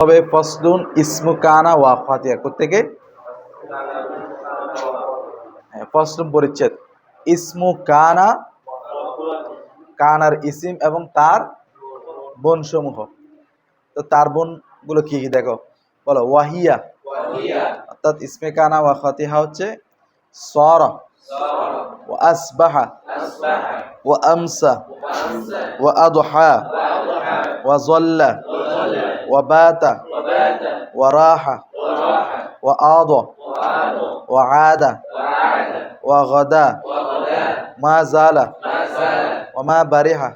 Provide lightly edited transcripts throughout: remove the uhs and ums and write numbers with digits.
হবে ফসলুন ইসমু কানা ওয়া ফাতিহা থেকে ফসলুন পরিচ্ছেদ ইসমু কানা কানার ইসিম এবং তার বোনসমূহ। তো তার বোনগুলো কি কি দেখো, বলো। ওয়াহিয়া অর্থাৎ ইসমে কানা ওয়া ফাতিহা হচ্ছে সরা ওয়া আসবাহা ওয়া আমসা ওয়া আদহা ওয়া যাল্লা ওয়া বাতা ওয়া রাহা ওয়া আদা ওয়া আদা ওয়া গাদা মা জালা ওয়া মা বারিহা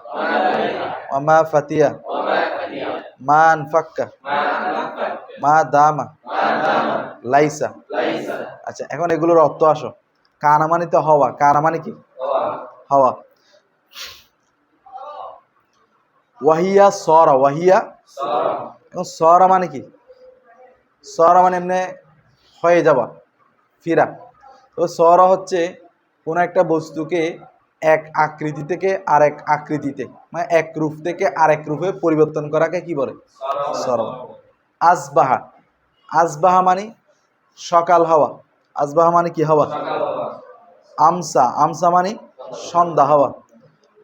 ওয়া মা ফাতিয়া মা আনফাক্কা মা দামা লাইসা। আচ্ছা, এখন এগুলোর অর্থ আসো। কানা মানে তো হওয়া, কানা মানে কি? হওয়া। ওয়াহিয়া সরা, ওয়াহিয়া এখন সরা মানে কি? সরা মানে এমনি হয়ে যাওয়া, ফিরা। তো সরা হচ্ছে কোন একটা বস্তুকে এক আকৃতি থেকে আরেক আকৃতিতে, মানে এক রূপ থেকে আরেক রূপে পরিবর্তন করাকে কি বলে? সরা। আসবাহা, আসবাহা মানে সকাল হওয়া। আসবাহা মানে কি? হওয়া। আমসা, আমসা মানে সন্ধ্যা হওয়া।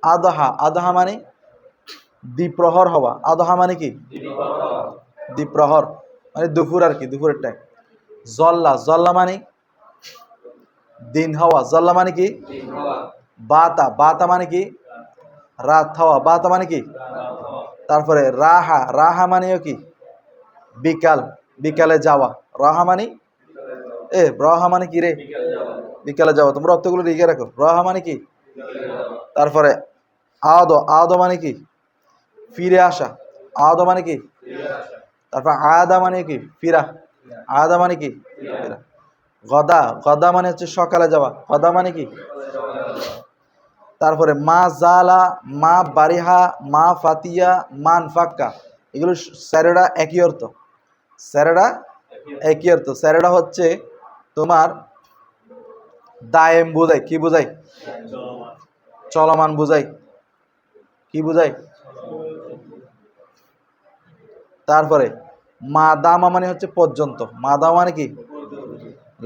আদহা, আদহা মানে দ্বিপ্রহর হওয়া। আদহা মানে কি? দ্বিপ্রহর মানে দুপুর আর কি, দুপুরের টাইম। জল্লা, জল্লা মানে দিন হওয়া। জল্লা মানে কি? বাতা, বাতা মানে কি? রাত হওয়া। বাতা মানে কি? তারপরে রাহা, রাহা মানেও কি? বিকাল, বিকালে যাওয়া। রাহা মানে রাহা মানে কি রে? বিকালে যাওয়া। তোমরা অর্থগুলো লিখে রাখো। রাহা মানে কি? তারপরে আদ, আদ মানে কি? ফিরে আসা। আদ মানে কি? তারপর আদা মানে কি? ফিরা। আদা মানে কি? ফিরা। গদা, গদা মানে হচ্ছে সকালে যাওয়া। গদা মানে কি? তারপরে মা জালা, মা বারিহা, মা ফাতিয়া, মান ফাক্কা, এগুলো স্যারেরা একই অর্থ। স্যারেরা একই অর্থ। স্যারেরা হচ্ছে তোমার দায়েম বোঝায়। কি বোঝায়? চলমান বোঝায়। কি বোঝায়? তারপরে মা দামা মানে হচ্ছে পর্যন্ত। মা দামা মানে কি?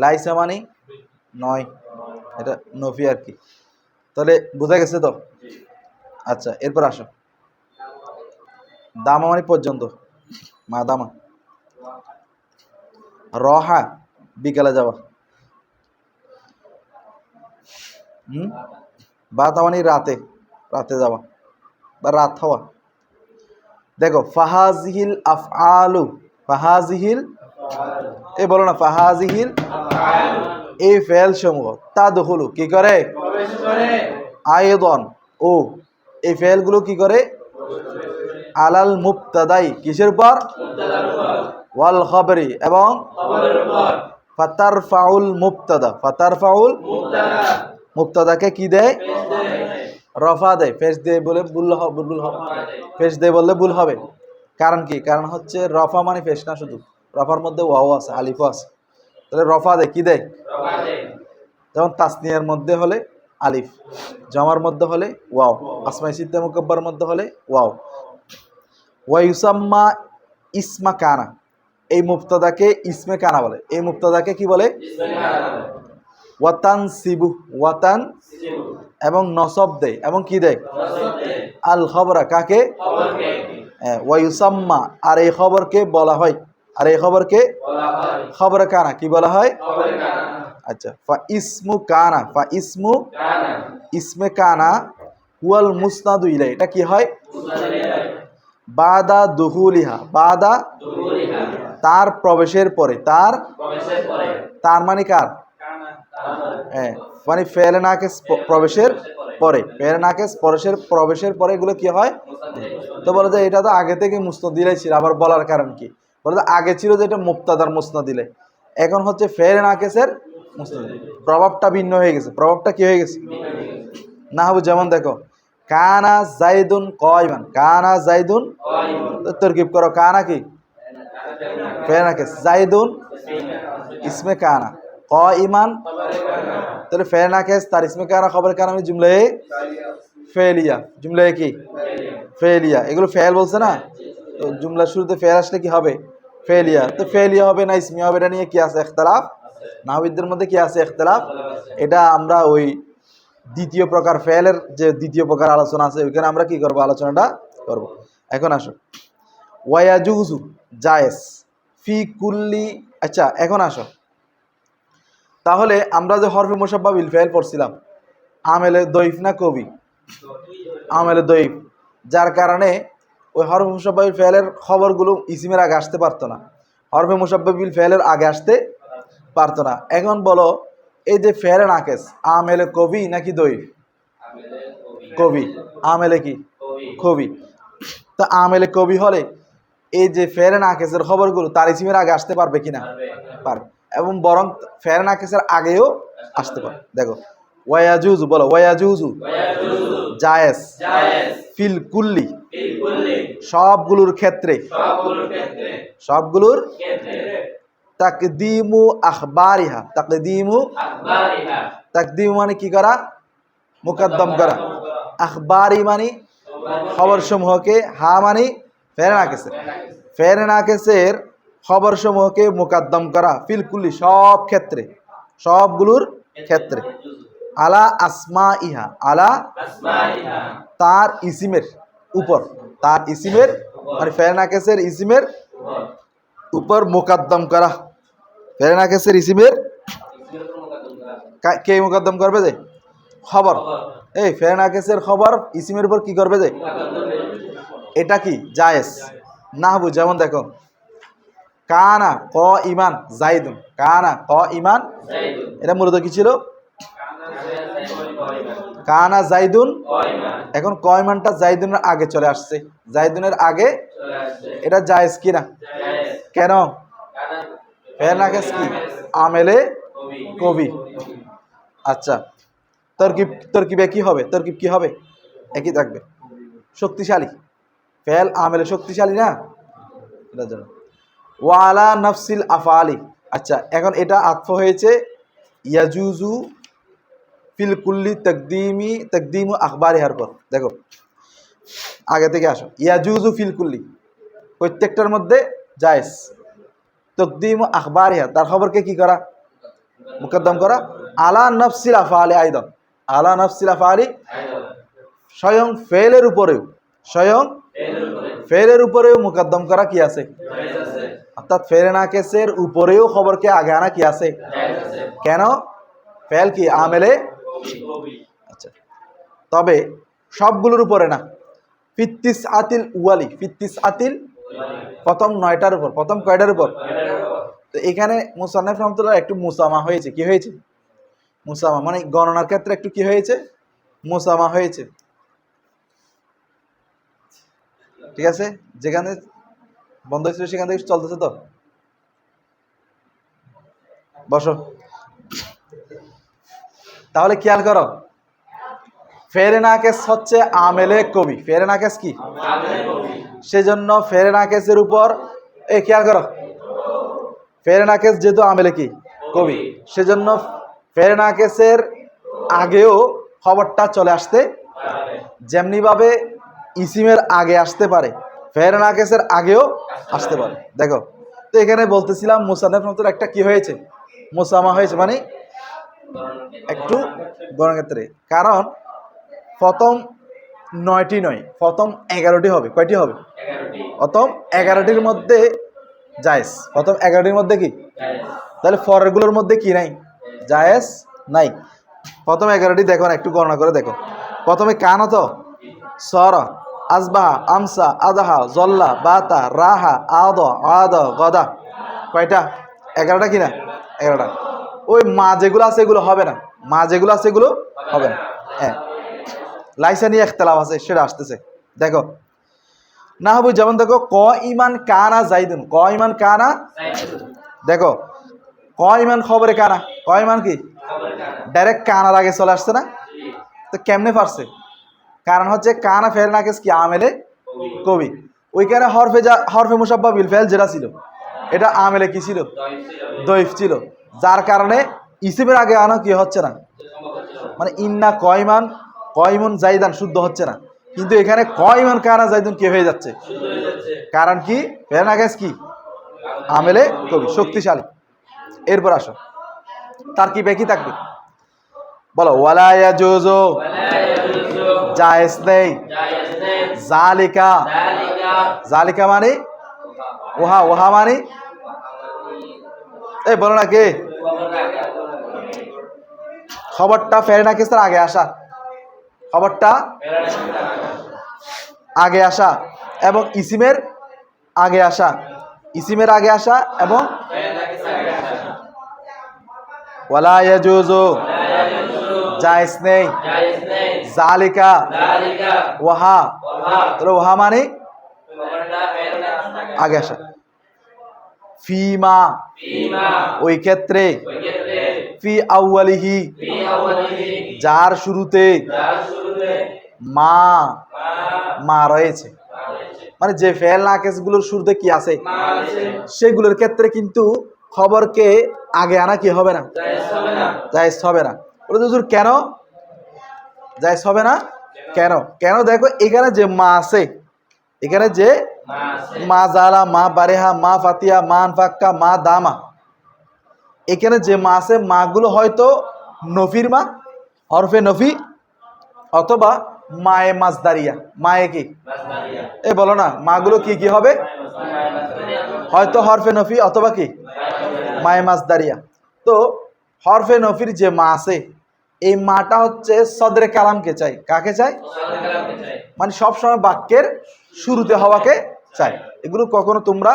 লাইসা মানে নয়, এটা নফি আর কি। তাহলে বোঝা গেছে তো? আচ্ছা, এরপর আসো। দামা মানে পর্যন্ত, মা দামা। রহা, বিকালে যাওয়া। বাতা মানে রাতে, রাতে যাওয়া বা রাত হওয়া। দেখো, ফাহাজিহিল আফআলু, ফাহাজিহিল, এই বলো না, ফাহাজিহিল এই ফেল সমূহ তাদখুলু কি করে? আয়দন, ও এই ফেলগুলো কি করে? আলাল মুবতাদাই, কিসের উপর? ওয়াল খবরি, এবং ফাতারফাউল মুবতাদা, ফাতারফাউল মুবতাদাকে কি দেয়? রফা দেয়। ফেস দেয় বলে ভুল হবে, ফেস দেয় বললে ভুল হবে। কারণ কি? কারণ হচ্ছে রফা মানে ফেস না, শুধু রফার মধ্যে ওয়াও আছে, আলিফও আছে। তাহলে রফা দেয়, কি দেয়? যেমন তাসনিয়ার মধ্যে হলে আলিফ, জামার মধ্যে হলে ওয়াও, আসমাই সিদ্দা মুকাব্বার মধ্যে হলে ওয়াও। ওয়া ইউসাম্মা ইসমা কানা, এই মুবতাদাকে ইসমে কানা বলে। এই মুবতাদাকে কি বলে? ওয়াতান সিবু, ওয়াতান এবং নসব দেয়, এবং কি দেয়? আল খবরা, কাকে? ওয়া ইউসাম্মা, আর এই খবরকে বলা হয়, আর এই খবরকে খবর কানা কি বলা হয়? আচ্ছা, ফা ইসমু কানা, ফা ইসমু ইসমে কানা হুয়াল মুসনাদু ইলাই, এটা কি হয়? বাদা দুহুলিহা, বাদা তার প্রবেশের পরে, তার, তার মানে কার? মানে ফেলে নাকেস প্রবেশের পরে, ফেলে নাকেস প্রবেশের পরে এগুলো কি হয়? তো বলে যে এটা তো আগে থেকে মুসনাদ দিলাই ছিল, আবার বলার কারণ কি? বলে যে আগে ছিল যে এটা মুবতাদার মুসনাদ দিলে, এখন হচ্ছে ফেলে নাকেসের মুসনাদ, প্রভাবটা ভিন্ন হয়ে গেছে। প্রভাবটা কি হয়ে গেছে? না হবে। যেমন দেখো, কানা জাইদুন কায়িমান, কানা জাইদুন, তরকিব করো, কানা কি? ফেলে নাকেস, জাইদুন ইসমে কানা, কায়িমান, তাহলে ফেলে নাকেস তার ইসমে কানা খবর কানা মানে জুমলায়ে ফেলিয়া, জুমলায়ে কি? ফেলিয়া। এগুলো ফেল বলছে না, তো জুমলার শুরুতে ফেল আসলে কি হবে? ফেলিয়া, তো ফেলিয়া হবে না ইসমিয়া হবে, এটা নিয়ে কি আছে ইখতিলাফ, নাহবিদের মধ্যে কি আছে ইখতিলাফ। এটা আমরা ওই দ্বিতীয় প্রকার ফেলের যে দ্বিতীয় প্রকার আলোচনা আছে ওইখানে আমরা কি করব, আলোচনাটা করব। এখন আসো ওয়ায়াজুজু জায়েজ ফি কুল্লি। আচ্ছা এখন আসো, তাহলে আমরা যে হরফে মুসাব্বা বিল ফেল পড়ছিলাম, আমেলে দইফ না কবি, আমেলে দইফ, যার কারণে ওই হরফে মুসাব্বা বিল ফেলের খবরগুলো ইসিমের আগে আসতে পারতো না, হরফে মুসাব্বা বিল ফেলের আগে আসতে পারতো না। এখন বলো এই যে ফেলে নাকেস আমেলে কবি নাকি দইফ? কবি। আমেলে কি? কবি। তা আমেলে কবি হলে এই যে ফেরে নাকেসের খবরগুলো তার ইসিমের আগে আসতে পারবে কিনা? পারবে, এবং বরং ফেরে নাকেসের আগেও আসতে পারে। দেখো ওয়ায়াজুজু, বলো ওয়ায়াজুজু জায়েজ ফিল কুল্লি, সবগুলোর ক্ষেত্রে, সবগুলোর তাকদিমু আখবারিহা, তাকদিমু, তাকদিম মানে কি করা, মুকদ্দম করা, আখবারি মানে খবর সমূহকে, হা মানে ফেরে নাকেসের, ফেরে নাকেসের খবর সমূহকে মুকদ্দম করা, ফিল কুল্লি সব ক্ষেত্রে, সবগুলোর ক্ষেত্রে, আলা আসমা ইহা, আলা তার ইসিমের উপর, তার ইসিমের মানে ফেরে নাকেসের ইসিমের উপর মুকদ্দম করা, ফেরে নাকেসের ইসিমের কে মুকদ্দম করবে? যে খবর, এই ফেরে নাকেসের খবর ইসিমের উপর কি করবে? যে এটা কি জায়েজ। নাহবু যেমন দেখো কানা ক ইমান জাইদুন, কানা ক ইমান, এটা মূলত কি ছিল? কানা জাইদুন, এখন ক ইমানটা জাইদুনের আগে চলে আসছে, জাইদুনের আগে, এটা জায়েজ কিনা? কেন? ফেরে নাকেস কি আমেলে কবি। আচ্ছা তরকিব, তরকিবে কি হবে? তরকিব কি হবে? একই থাকবে, শক্তিশালী, ফেল আমেলে শক্তিশালী না, এটার জন্য। ওয়ালা নফসিল আফআলি। আচ্ছা এখন এটা আতফ হয়েছে ইয়াজুজু ফিল কুল্লি তাকদিমু আখবারিহার পর। দেখো আগে থেকে আসো, ইয়াজুজু ফিল কুল্লি প্রত্যেকটার মধ্যে জায়েজ, তাকদিমু আখবারিহা তার খবরকে কি করা, মুকদ্দম করা, আলা নফসিল আফআলি আইদান, আলা নফসিল আফআলি স্বয়ং ফেলের উপরেও, স্বয়ং ফেলের উপরেও মুকদ্দম করা কি আছে, অর্থাৎ ফেরে নাকেসের উপরেও খবরকে আগে আনা কি আছে। কেন? ফেল কি আমেলে। আচ্ছা তবে সবগুলোর উপরে না, ফিত্তিস আতিল উয়ালি, ফিত্তিস আতিল প্রথম 9টার উপর, প্রথম কয়টার উপর? তো এখানে মুসান্নিফ রহমাতুল্লাহ একটু মুসামা হয়েছে, কি হয়েছে? মুসামা মানে গণনার ক্ষেত্রে একটু কি হয়েছে, মুসামা হয়েছে। ঠিক আছে, যেখানে বন্ধ হয়েছিল সেখান থেকে চলতেছে তো, বসো। তাহলে খেয়াল করো, ফেরে নাকেস হচ্ছে আমেলে কবি, ফেরে নাকেস কি, সেজন্য ফেরে নাকেসের উপর, এই খেয়াল করো, ফেরে নাকেস যেহেতু আমেলে কি কবি, সেজন্য ফেরে নাকেসের আগেও খবরটা চলে আসতে, যেমনি ভাবে ইসিমের আগে আসতে পারে, ফেরে নাকেসের আগেও আসতে পারে। দেখো তো এখানে বলতেছিলাম মুসান্নিফ রহমাতুল্লাহ একটা কি হয়েছে, মুসামা হয়েছে, মানে একটু গণক্ষেত্রে, কারণ প্রথম 9টি নয়, প্রথম 11টি হবে। কয়টি হবে? প্রথম 11টির মধ্যে জায়েজ, প্রথম 11টির মধ্যে কি, তাহলে পরেরগুলোর মধ্যে কি নাই, জায়েজ নাই। প্রথম 11টি দেখো না, একটু গণনা করে দেখো। প্রথমে কানা তো সরা, আসবাহা, আমসা, আদাহা, জল্লা, বাতা, রাহা, আদ, আদ, গদা, কয়টা? 11টা কিনা? 11টা। ওই মা যেগুলো আছে এগুলো হবে না, মা যেগুলো আছে এগুলো হবে না। হ্যাঁ লাইসা নিয়ে ইখতিলাফ আছে, সেটা আসতেছে। দেখো নাহবু যেমন দেখো ক ইমান কানা জাইদুন, ক ইমান কানা, দেখো ক ইমান খবরে কানা, ক ইমান কি ডাইরেক্ট কানার আগে চলে আসছে না, তো কেমনে পারছে? কারণ হচ্ছে কানা ফেল নাকেস কি আমেলে কবি, ওইখানে হরফে মুসাব্বা বিল ফেল যেটা ছিল এটা আমেলে কি ছিল, দইফ ছিল, যার কারণে ইসিমের আগে আনা কি হচ্ছে না, মানে ইন্না কয়মান কয়মুন জাইদান শুদ্ধ হচ্ছে না, কিন্তু এখানে কয়মান কানা জাইদুন কি হয়ে যাচ্ছে, কারণ কি ফেল নাকেস কি আমেলে কবি, শক্তিশালী। এরপর আসো, তার কি বেকি থাকবে বলো। ওয়ালা ইয়াজুজু, জায়েজ নেই। জালিকা, জালিকা মানে ওহা, ওহা মানে এই বলো না কে, খবরটা ফেরে না কিসের আগে আসা, খবরটা আগে আসা এবং ইসিমের আগে আসা, ইসিমের আগে আসা এবং ওয়ালা ইয়াজুজু, জায়েজ নেই। জালিকা, ওহা, তাহলে ওহা মানে আগে আসা। ফিমা, ওই ক্ষেত্রে। ফি আউয়ালিহি, যার শুরুতে মা, মা রয়েছে। মানে যে ফেল নাকিস গুলোর শুরুতে কি আছে সেগুলোর ক্ষেত্রে কিন্তু খবরকে আগে আনা কি হবে না, জায়েজ হবে না। বলে হুজুর কেন জায়েজ হবে না? কেন? কেন দেখো, এখানে যে মা আছে, এখানে যে মা জালা, মা বারেহা, মা ফাতিয়া, মা আনফাক্কা, মা দামা, এখানে যে মা আছে, মাগুলো হয়তো নফির মা, হরফে নফি, অথবা মায়ে মাসদারিয়া। মায়ে কি এ বলো না, মাগুলো কি কি হবে? হয়তো হরফে নফি অথবা কি মায়ে মাসদারিয়া। তো হরফে নফির যে মা আছে, এই মাটা হচ্ছে সদরে কালামকে চাই। কাকে চাই? মানে সবসময় বাক্যের শুরুতে হওয়াকে চাই। এগুলো কখনো তোমরা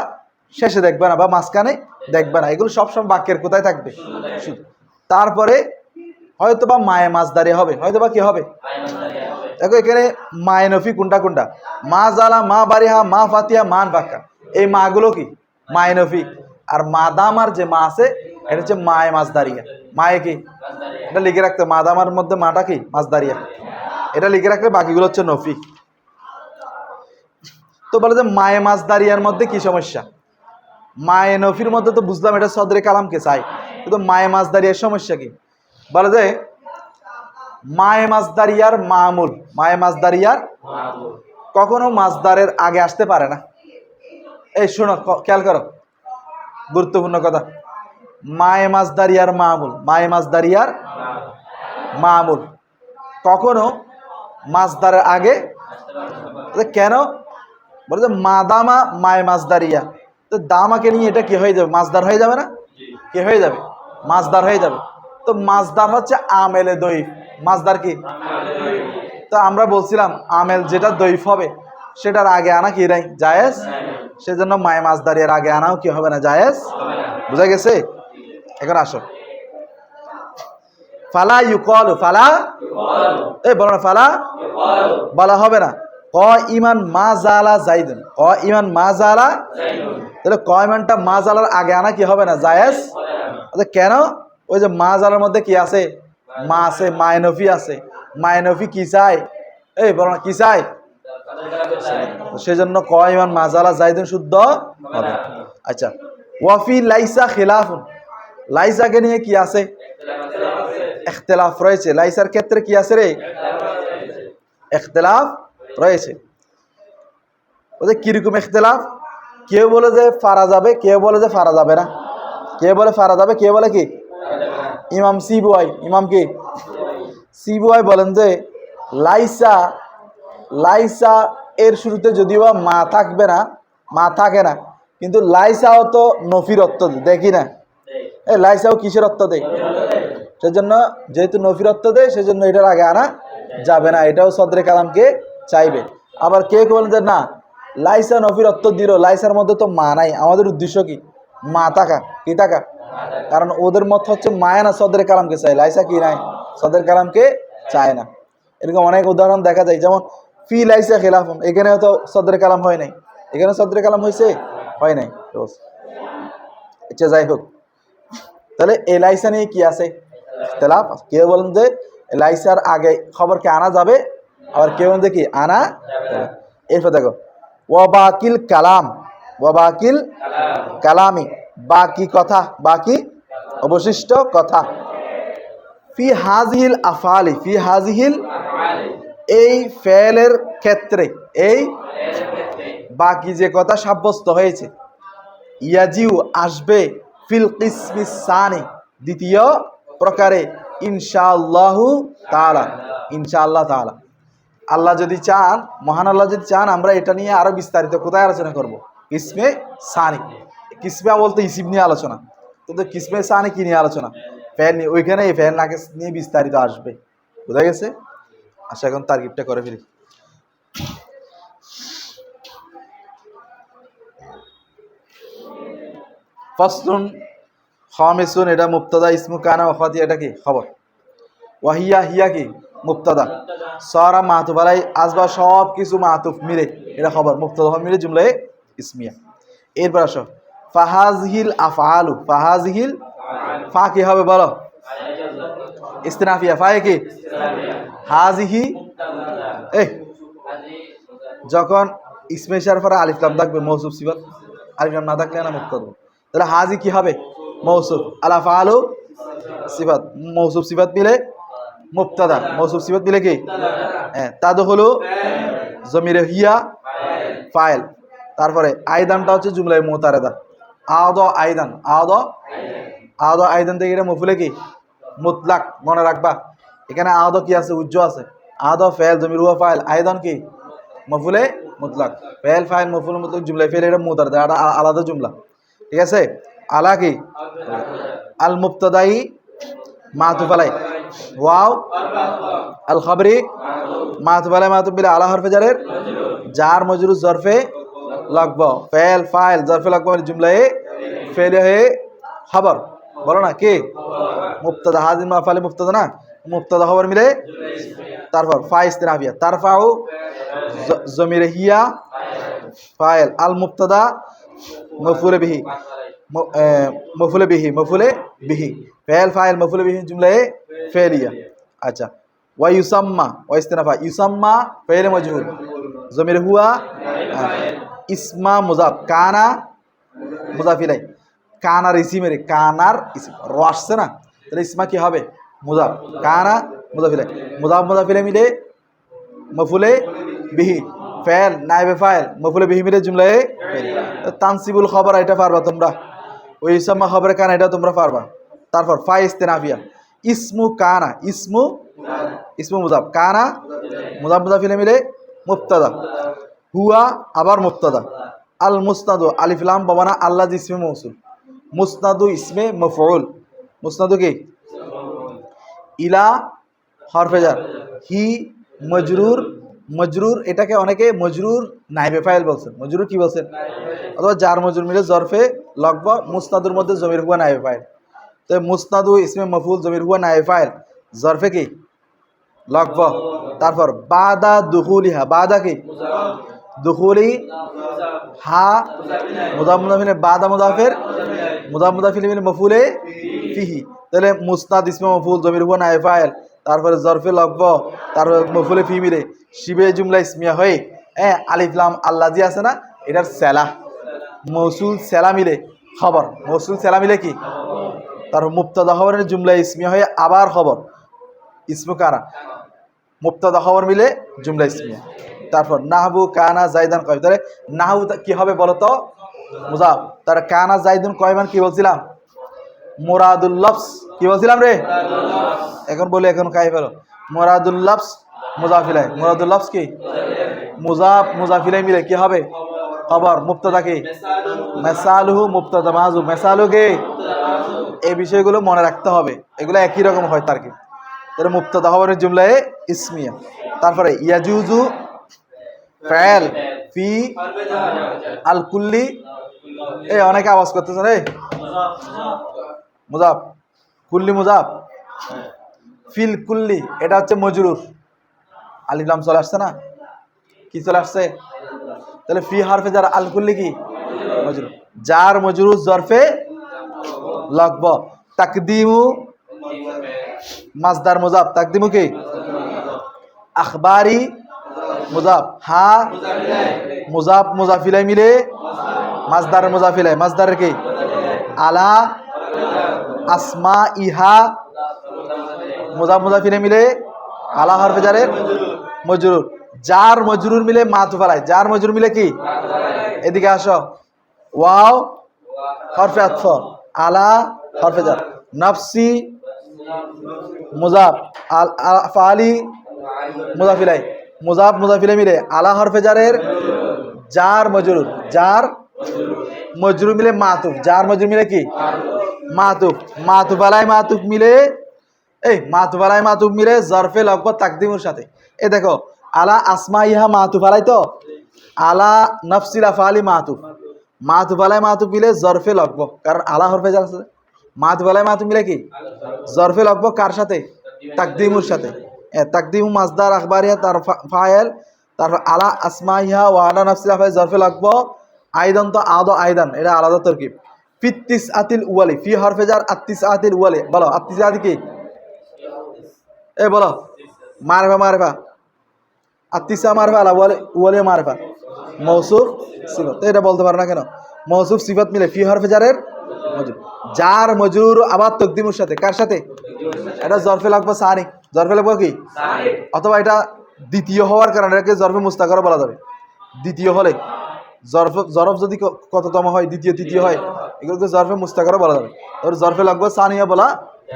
শেষে দেখবে না বা মাঝখানে দেখবে না, এগুলো সবসময় বাক্যের কোথায় থাকবে? শুরু। তারপরে হয়তো বা মায়ে মাসদারি হবে, হয়তো বা কি হবে? দেখো এখানে মায়ে নফি কোনটা কোনটা? মা জালা, মা বারিহা, মা ফাতিয়া, মান বাক্কা, এই মাগুলো কি মায়ে নফি। আর মাদামার যে মা আছে, এটা হচ্ছে মায়ে মাসদারিয়া। মায়ে কি, এটা লিখে রাখতে, মাদামার মধ্যে মাটা কি মাসদারিয়া, এটা লিখে রাখলে বাকিগুলো হচ্ছে নফি। তো বলে যে মায়ে মাসদারিয়ার মধ্যে কি সমস্যা? মায়ে নফির মধ্যে তো বুঝলাম এটা সদরে কালামকে চাই, কিন্তু মায়ে মাসদারিয়ার সমস্যা কি? বলে যে মায়ে মাসদারিয়ার মামুল, মায়ে মাসদারিয়ার কখনো মাসদারের আগে আসতে পারে না। এই শোনো, খেয়াল করো, গুরুত্বপূর্ণ কথা। মায়ে মাসদারিয়ার মামুল, মায়ে মাসদারিয়ার মামুল কখনো মাসদারের আগে কেন? বলে যে মাদামা মায়ে মাসদারিয়া, তো দামাকে নিয়ে এটা কি হয়ে যাবে? মাসদার হয়ে যাবে না? কি হয়ে যাবে? মাসদার হয়ে যাবে। তো মাসদার হচ্ছে আমেলে দইফ। মাসদার কি? তো আমরা বলছিলাম আমেল যেটা দইফ হবে সেটার আগে আনা কি নাই জায়েজ, সেজন্য মায়ে মাসদারিয়ার আগে আনাও কি হবে না, জায়েজ। বুঝা গেছে? এখন আসো, ফালা ইউকালু, ফালা এই বলো না, ফালা বলা হবে না। ক ইমান মা জালা জাইদুন, ক ইমান মা জালা, তাহলে ক ইমানটা মা জালার আগে আনা কি হবে না, জায়েজ। কেন? ওই যে মা জালার মধ্যে কি আছে? মা আছে, মায়নফি আছে। মায়নফি কি চাই? এই বলো না, কি চাই? সেজন্য ক ইমান মা জালা জাইদুন শুদ্ধ হবে। আচ্ছা, ওয়াফি লাইসা খিলাফুন, লাইসাকে নিয়ে কি আছে? ইখতিলাফ রয়েছে। লাইসার ক্ষেত্রে কি আছে রে? ইখতিলাফ রয়েছে। ওদের কিরকম ইখতিলাফ? কেউ বলে যে ফারা যাবে, কেউ বলে যে ফারা যাবে না। কেউ বলে ফারা যাবে, কেউ বলে কি? ইমাম সিবুয়াই, ইমাম কি সিবুয়াই বলেন যে লাইসা, লাইসা এর শুরুতে যদিও মা থাকবে না, মা থাকে না, কিন্তু লাইসাও তো নফির অর্থ দেখি না। এই লাইসাও কিসের অর্থ দেয়? সেজন্য যেহেতু নফির অর্থ দেয়, সেজন্য এটার আগে আনা যাবে না, এটাও সদরে কালামকে চাইবে। আবার কে বলেন যে না, লাইসা নফির অর্থ দিল, লাইসার মধ্যে তো মা নাই, আমাদের উদ্দেশ্য কি? মা থাকা। কি থাকা? কারণ ওদের মত হচ্ছে মায়া না সদরে কালামকে চায়, লাইসা কি নাই, সদরে কালামকে চায় না। এরকম অনেক উদাহরণ দেখা যায়, যেমন ফি লাইসা খিলাফুন, এখানেও তো সদরে কালাম হয় নাই, এখানে সদরে কালাম হয়েছে, হয় নাই। আচ্ছা, যাই হোক, তাহলে এই লাইসা নিয়ে কি আছে? ইখতিলাফ। কেউ বলেন যে লাইসার আগে খবরকে আনা যাবে, আবার কেউ বলেন যে কি আনা যাবে। এরপর দেখো, ওয়াবাকিল কালাম, ওয়াবাকিল কালামি, বাকি কথা, বাকি অবশিষ্ট কথা। ফি হাজিহিল আফআলি, ফি হাজিহিল, এই ফেলের ক্ষেত্রে, এই বাকি যে কথা সাব্যস্ত হয়েছে, ইয়াজিউ আসবে ফিল কিসমি সানি দ্বিতীয় প্রকারে ইনশাআল্লাহু তাআলা, ইনশাআল্লাহ তাআলা। আল্লাহ যদি চান, মহান আল্লাহ যদি চান, আমরা এটা নিয়ে আরো বিস্তারিত কোথায় আলোচনা করব? কিসমে সানি। কিসমা বলতে ইসিম নিয়ে আলোচনা, কিন্তু কিসমে সানি কি নিয়ে আলোচনা? ফেল নিয়ে। ওইখানে এই ফেল নাকিস নিয়ে বিস্তারিত আসবে, বোঝা গেছে? আচ্ছা, এখন তারকিবটা করে ফেলি। ফাসলুন খামিসুন, এটা মুবতাদা, ইসমু কানা ওয়াফাতি এটা কি খবর, ওয়াহিয়া হিয়া কি মুবতাদা, সারা মাতুফ আলাই, আসবা সব কিছু মাতুফ মিলে এটা খবর, মুবতাদা মিলে জুমলায়ে ইসমিয়া। এরপর আসো ফাহাজহিল আফআলু, ফাহাজহিল ফা কি হবে বলো? ইস্তিনাফিয়া। ফায়ে কি? হাজিহি। এই যখন ইসমে ইশারার পরে আলিফ লাম থাকবে মৌসুফ সিফাত, আলিফ লাম না থাকলে না মুবতাদা, তাহলে হাজি কি হবে? মৌসুফ। আল আফআলু সিফাত, মৌসুফ সিফাত মিলে মুবতাদা, মৌসুফ সিফাত মিলে কি? হ্যাঁ, তাদখুলু জমিরে হিয়া ফাইল। তারপরে আইদানটা হচ্ছে জুমলায়ে মুতারাদা, আদ আইদান, আদ আদ আইদান থেকে এটা মফুলে কি মুতলাক, মনে রাখবা। এখানে আদ কি আছে? উজ্জ আছে। আদ ফাইল জমির হুয়া ফাইল, আইদান কি মফুলে মুতলাক, ফাইল ফাইল মফুল মুতলাক জুমলায়ে ফাইল, এটা মুতারাদা, এটা আলাদা জুমলা, ঠিক আছে? আলা কি আল মুবতাদাই মাতুফ আলাই, ওয়াও আল খাবরি মাতুফ আলাই, মাতুফ বিল আলা হরফে জারের, জার মজরুর জরফে লাগব, ফাইল ফাইল জরফে লাগব, জুমলায়ে ফাইল হে খবর, বলো না কি মুবতাদা, হাজির মাফালে মুবতাদা না, মুবতাদা খবর মিলে। তারপর ফা ইস্তিনাফিয়া, তারফাউ জমিরে হিয়া ফাইল, আল মুবতাদা মফুলে বিহি, মফুলে বিহি, মফুলে বিহি, ফাইল ফাইল মফুলে বিহি জুমলায়ে ফাইলিয়া। আচ্ছা, ওয়া ইউসাম্মা, ওয়া ইস্তিনাফা, ইউসাম্মা ফাইল মজহুল জমিরে হুয়া ইসমা মুজাফ, কানা মুজাফ ইলাই, কানার ইসিমের, কানার ইসিম র আসছে না, তাহলে ইসমা কি হবে? মুজাফ, কানা মুজাফ ইলাই, মুজাফ মুজাফ ইলাই মিলে মফুলে বিহি, ফাইল নাইবে ফাইল মফুলে বিহি মিলে জুমলায়ে ফাইল। তানসিবুল খবর এটা পারবা তোমরা, ওই ইসমা খবরে কানা এটা তোমরা পারবা। তারপর ফা ইস্তিনাফিয়া, ইসমু কানা, ইসমু ইসমু মুজাফ, কানা মুজাফ মুজাফ ইলাই মিলে মুবতাদা, হুয়া আবার মুবতাদা, আল মুসনাদু আলিফ লাম বাবানা আল্লাহ ইসমে মৌসুল, মুসনাদু ইসমে মফউল, মুসনাদু কি ইলা হরফে জার, হি মজরুর, মজরুর এটাকে অনেকে মজরুর নাইবে ফাইল বলছেন, মজরুর কি বলছেন? অথবা জার মজরুর মিলে জরফে লগব, মুসনাদুর মধ্যে জমির হুয়া নাইবে ফাইল, তো মুসনাদু ইসমে মফউল জমির হুয়া নাইবে ফাইল, জরফে কি লগব। তারপর বাদা দুখুলিহা, বাদা কি দুখুলি, হা মুদাফ মুদাফিলে, বাদা মুদাফের মুদাফ মুদাফিলে মিলে মফুলে ফিহি, তাহলে মুসনাদ ইসমে মফুল জমির হুয়া নাইবে ফাইল, তারপরে জরফে লগব, তারপরে মফুলে ফি মিলে শিবে জুমলা ইসমিয়া হয়ে আলিফ লাম আল্লাহ জি আছে না, এটার সেলা মৌসুল সেলা মিলে খবর, মৌসুল সেলা মিলে কি? তারপর মুবতাদা খবরের জুমলা ইসমিয়া হয়ে আবার খবর, ইসমু কানা, মুবতাদা খবর মিলে জুমলা ইসমিয়া। তারপর নাহবু কানা জাইদান কয়মান, তাহলে নাহু কি হবে বলো তো? মুজাফ। তার কানা জাইদুন কয়মান কি বলছিলাম? মুরাদুল লফস, কি বলছিলাম রে? এখন বলি, এখন কাই ফেলো, মুরাদুল লফস মুজাফিলাই, মুরাদুল লফস কি মুজাফ মুজাফিলাই মিলে কি হবে? খবর, মুবতাদা কি মেসালুহু, মুবতাদা মাহজুব, মেসালু কি? এই বিষয়গুলো মনে রাখতে হবে, এগুলো একই রকম হয় তার কি, তাহলে মুবতাদা খবরের জুমলায়ে ইসমিয়া। তারপরে ইয়াজুজু ফাইল ফি আল কুল্লি, এই অনেকে আওয়াজ করতেছে রে, মুজাফ কুল্লি মুজাফ, ফিল কুল্লি এটা হচ্ছে মজরুর, আলিফ লাম চলে আসছে না, কি চলে আসছে? তাহলে ফি হরফে জার, আল কুল্লি কি মজরুর, জার মজরুর জরফে লাগব, তাকদিমু মাসদার মুজাফ, তাকদিমু কি আখবারি মুজাফ, হা মুজাফ মুজাফিলাই মিলে মাসদার মুজাফিলাই, মাসদারের কি আলা আসমা ইহা, মুজাফ মুজাফিলাই মিলে আলা হরফে জারের মজরুর, জার মজরুর মিলে মাতুফ আলাই, জার মজরুর মিলে কি? এদিকে আসো, ওয়াও হরফে আতফ, আলা হরফে জার, নফসি মুজাফ, ফালি মুজাফিলাই, মুজাফ মুজাফিলাই মিলে আলা হরফে জারের জার মজরুর, জার মজরুর মিলে মাতুফ, জার মজরুর মিলে কি মাতুফ, মাতুফ আলাই মাতুফ মিলে এই মাতুফ আলাই মাতুফ মিলে জরফে লকব তাকদিমুর সাথে। এই দেখো আলা আসমা ইহা মাতুফ আলাই, তো আলা নফসিল আফআলি মাতুফ, মাতুফ আলাই মাতুফ মিলে জরফে লকব, কারণ আলা হরফে জার আছে। মাতুফ আলাই মাতুফ মিলে কি জরফে লকব, কার সাথে তাকদিমুর সাথে। তাকদিমু মাসদার আখবারিয়া তার ফাইল, তারপর আলা আসমা ইহা ওয়া আলা নফসিল আফআলি জরফে লকব আইদান, তো আদো আইদান এটা আলাদা তরকিব। ফিত্তিস আতিল উয়ালি, ফি হরফে জার আত্তিস আতিল উয়ালি, বলো আত্তিস আতি কি বলো মারফা, মারফা আত্তিসা মারফা, আলা ওয়ালি ওয়ালি মারফা, মৌসুফ সিফাত, তো এটা বলতে পারো না কেন, মৌসুফ সিফাত মিলে ফি হরফে জারের মজরুর, জার মজরুর আবার তাকদিমুর সাথে, কার সাথে এটা জরফে লাগবে সানি, জরফে লাগবে কি অথবা এটা দ্বিতীয় হওয়ার কারণে এটাকে জরফে মুস্তাকার বলা যাবে। দ্বিতীয় হলে জরফ যদি কততম হয়, দ্বিতীয় তৃতীয় হয়, এগুলোকে জরফে মুস্তাকারও বলা যাবে। তারপর জরফে লাগবে সানিয়া বলা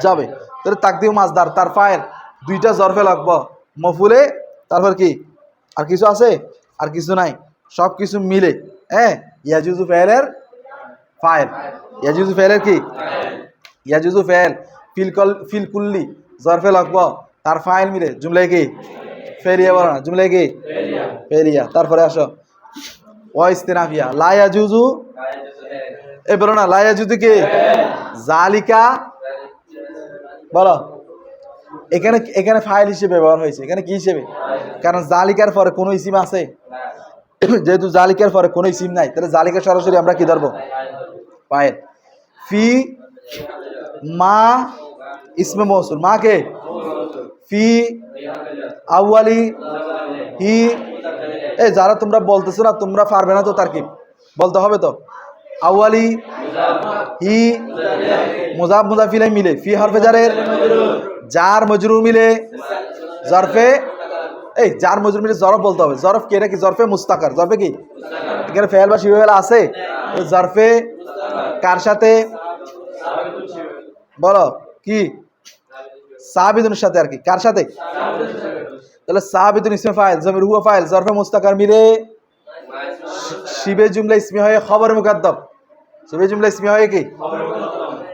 যাবে। তাহলে তাকদিম মাসদার তার ফাইল দুইটা জরফে লাগবে মফুলে, তারপর কি আর কিছু আছে, আর কিছু নাই, সব কিছু মিলে ইয়াজুজু ফেলের ফাইল, ইয়াজুজু ফেলের কি ইয়াজুজু ফেল ফিল কুল্লি জরফে লাগবে তার ফাইল মিলে জুমলাই কি ফেরিয়া, বলো না জুমলাই কি ফেরিয়া। তারপরে আসো ওয়াইস্তিনাফিয়া লা ইয়াজুজু, বলো না লা ইয়াজুজু কি জালিকা, বলো এখানে এখানে ফাইল হিসেবে ব্যবহার হয়েছে, এখানে কি হিসেবে, কারণ জালিকার পরে কোনো ইসিম আছে, যেহেতু জালিকার পরে কোনো ইসিম নাই, তাহলে জালিকা সরাসরি আমরা কি ধরবো ফাইল। ফি মা ইসমে মৌসুল, মা কে ফি আউয়ালি হি, যারা তোমরা বলতেছো না তোমরা পারবে না তো তারকিব বলতে হবে, তো আউয়ালি হি মুজাফ মুজাফিলাই মিলে ফি হরফে জারের জার মজরুর মিলে জরফে জার মজরুর মিলে জরফ বলতে হবে। জরফ কি, এটা কি জরফে মুস্তাকার, জরফে কি এখানে ফেল বা শিফে ফেল আছে, জরফে কার সাথে বলো কি সাবিদুনের সাথে, আর কি কার সাথে, তাহলে সাবিদুন ইসমে ফাইল জমির হুয়া ফাইল জরফে মুস্তাকার মিলে শিবে জুমলা ইসমি হয় খবর মুকদ্দম, শিবে জুমলা ইসমি হয় কি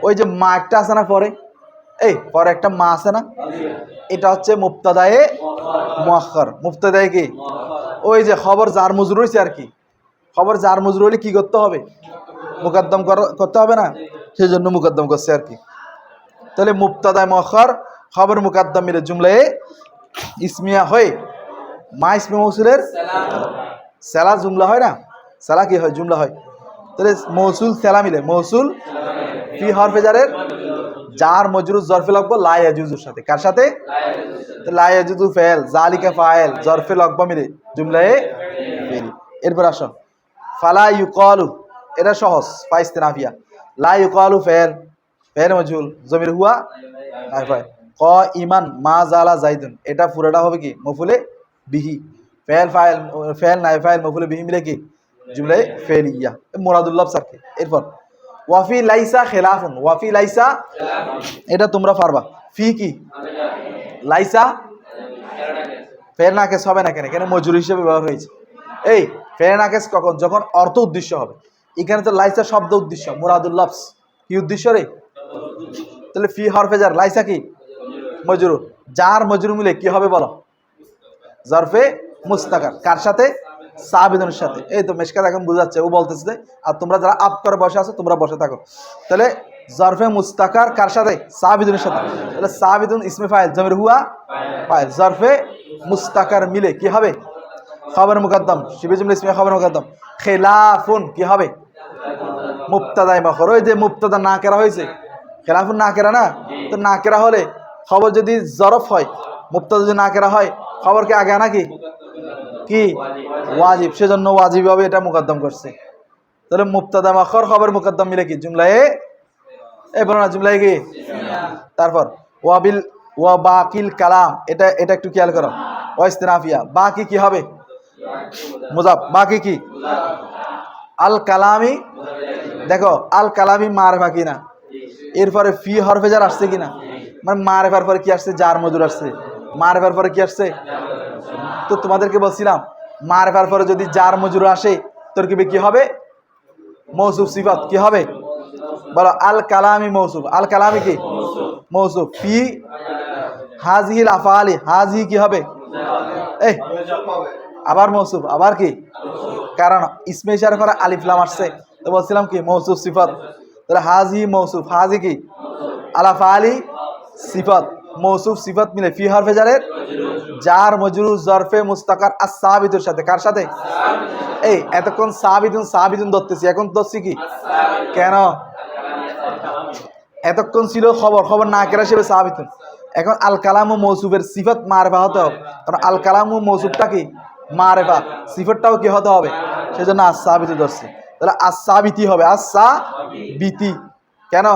ওই যে মা একটা আছে না পরে, পরে একটা মা আছে না, এটা হচ্ছে মুবতাদায়ে মুআখখার, মুবতাদায়ে কি ওই যে খবর জার মজরুর হইছে, আর কি খবর জার মজরুর হলে কি করতে হবে মুকদ্দম করতে হবে না, সেই জন্য মুকদ্দম করছে আর কি। তাহলে মুবতাদায়ে মুআখখার খবর মুকদ্দম মিলে জুমলায়ে ইসমিয়া হয় মা ইসমে মৌসুলের সেলা জুমলা হয় না, সেলা কি হয় জুমলা হয়। তাহলে মৌসুল সেলা মিলে মৌসুল ফি হরফে জারের জার মজরুর জরফে লাগবে লা ইয়াজুজুর সাথে, কার সাথে লা ইয়াজুজু ফেল জালিকা ফাইল জরফে লাগবে মিলে জুমলায়ে ফেল। এরপর আসো ফালা ইউকালু, এটা সহজ ফাইস্তিনাফিয়া, লা ইউকালু ফেল ফেল মজহুল জমির হুয়া ফাইল ক ইমান মা জালা জাইদুন, এটা পুরোটা হবে কি মফুলে বিহি, ফেল ফাইল ফেল নাই ফাইল মফুলে বিহি মিলে কি জুমলায়ে ফেলিয়া মুরাদুল্লাহ সারকে। এরপর ওয়াফি লাইসা খেলাফুন, ওয়াফি লাইসা এটা তোমরা পারবা, ফি কি লাইসা ফের নাকেস হবে না, কেন এখানে মজুর হিসেবে ব্যবহার হয়েছে। ফের নাকেস কখন, যখন অর্থ উদ্দেশ্য হবে, এখানে তো লাইসা শব্দ উদ্দেশ্য, মুরাদুল্লাহ কি উদ্দেশ্য রে, তাহলে ফি হরফে জার লাইসা কি মজরুর, জার মজরুর মিলে কি হবে বলো জরফে মুস্তাকার, কার সাথে সাবিদুনের সাথে। এই তো মেশকাত এখন বুঝাচ্ছে, ও বলতেছে, আর তোমরা যারা আপ করে বসে আছো তোমরা বসে থাকো। তাহলে জরফে মুস্তাকার কার সাথে সাবিদুনের সাথে, তাহলে সাবিদুন ইসমে ফাইল জমির হুয়া ফাইল জরফে মুস্তাকার মিলে কি হবে খবর মুকদ্দম শিবে জুমলা ইসমে খবর মুকদ্দম, খেলাফুন কি হবে মুবতাদায়ে মুআখখার, ওই যে মুবতাদা না কেরা হয়েছে, খেলাফুন না কেরা না, তো না কেরা হলে খবর যদি জরফ হয়, মুবতাদা যদি না কেরা হয়, খবরকে আগে আনা কি ওয়াজিব, সেজন্য ওয়াজিব হবে এটা মুকদ্দম করছে। তাহলে মুবতাদা মুআখখার খবর মুকদ্দম মিলে কি জুমলায়ে বলো না জুমলায়ে কি। তারপর ওয়া বাকিল কালাম, এটা একটু খেয়াল করো, ওয়াইস্তিনাফিয়া বাকি কি হবে মুজাফ, বাকি কি আল কালামি দেখো আল কালামি মারেফা কিনা, এরপরে ফি হরফে জার আসছে কিনা, মানে মারেফার পরে কি আসছে, জার মজুর আসছে, মারেফার পরে কি আসছে। তো তোমাদেরকে বলছিলাম মারেফার পরে যদি জার মজুর আসে তরকিবে কি হবে, মৌসুফ সিফাত কি হবে, বলো আল কালামি মৌসুফ, আল কালামি কি মৌসুফ, ফি হাজিহিল আফআলি, হাজি কি হবে, এই আবার মৌসুফ, আবার কি, কারণ ইসমে ইশারার পরে আলিফ লাম আসছে, তো বলছিলাম কি মৌসুফ সিফাত, তাহলে হাজি মৌসুফ, হাজি কি আলাফ আলি সিফাত, মৌসুফ সিফাত মিলে ফি হরফে জারের জার মজরুর জরফে মুস্তাকার আর সাবিতুর সাথে, কার সাথে, এই এতক্ষণ সাবিতুন সাবিতুন ধরতেছি, এখন ধরছি কি, কেন এতক্ষণ ছিল খবর, খবর না কেরা হিসেবে সাবিতুন, এখন আল কালাম ও মৌসুফের সিফাত মারেফা হতে হবে, কারণ আল কালাম ও মৌসুফটা কি মারেফা, সিফাতটাও কি হতে হবে, সেজন্য আসাবিতু ধরছি, তাহলে আসাবিতি হবে, আসাবিতি, কেন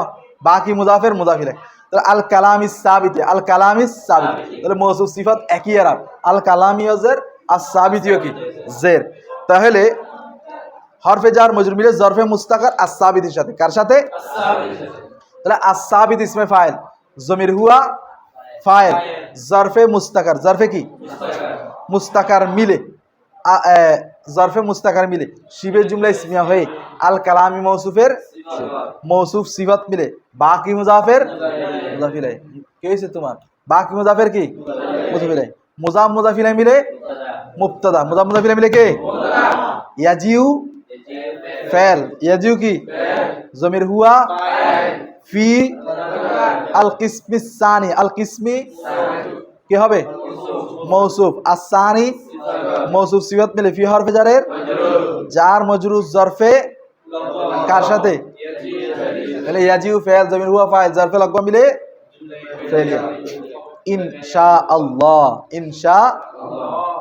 বাকি মুদাফের মুদাফিলে, তাহলে আল কালামি সাবিতি, আল কালামি সাবিতি, তাহলে মৌসুফ সিফাত একই আরব, আল কালামি জের আসাবিতিও কি জের, তাহলে হরফে জার মজরুর মিলে জরফে মুস্তাকার আসাবিতির সাথে, কার সাথে, তাহলে আসাবিত ইসমে ফাইল, জমির হুয়া ফাইল, জরফে মুস্তাকার, জরফে কি মুস্তাকার মিলে, জরফে মুস্তাকার মিলে শিবের জুমলা ইসমিয়া হয়ে আল কালামি মৌসুফের মৌসুফ সিফাত মিলে বাকি মুজাফের মুজাফিলাই, কি হয়েছে তোমার, বাকি মুজাফের কি মুজাফিলাই, মুজাফ মুজাফিলাই মিলে মুবতাদা, মুজাফ মুজাফিলাই মিলে কে, ইয়াজিউ ফেল, ইয়াজিউ কি জমির হুয়া ফি আল কিসমি সানি, আল কিসমি কি হবে মৌসুফ, আসানি মৌসুফ সিফাত মিলে ফি হরফে জারের জার মজরুর জরফে কার সাথে, তাহলে ইয়াজিউ ফাইল জমির হুয়া ফাইল জরফে লাগবা মিলে ফেলিয়া, ইনশাআল্লাহ, ইনশা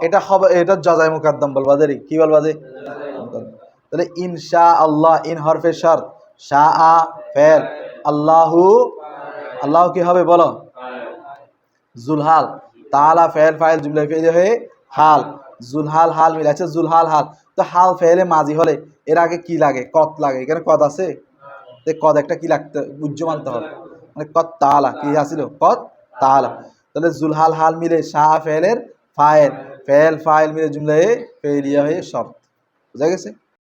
এটা হবে, এটা জাযায়ে মুকদ্দম বলবা দেরি, কি বলবা দে, তাহলে ইনশাআল্লাহ, ইন হরফে শর্ত, শাআ ফাইল, আল্লাহু, আল্লাহ কি হবে বলো জুলহাল, তাআলা ফাইল, ফাইল জুমলা ফেলে হয়ে হাল, জুলহাল হাল মিলে, আচ্ছা জুলহাল হাল, তো হাল ফেলে মাজি হলে এর আগে কি লাগে, কত লাগে, এখানে কত আছে, কদ একটা কি লাগতে উজ্জ মানতে হবে, মানে কত তাআলা কি আসিল, কত তাআলা, তাহলে জুলহাল হাল মিলে শাহ ফেলের ফাইল, ফেল ফাইল মিলে জুমলায়ে ফেলিয়া হয়ে শর্ত, বুঝা গেছে।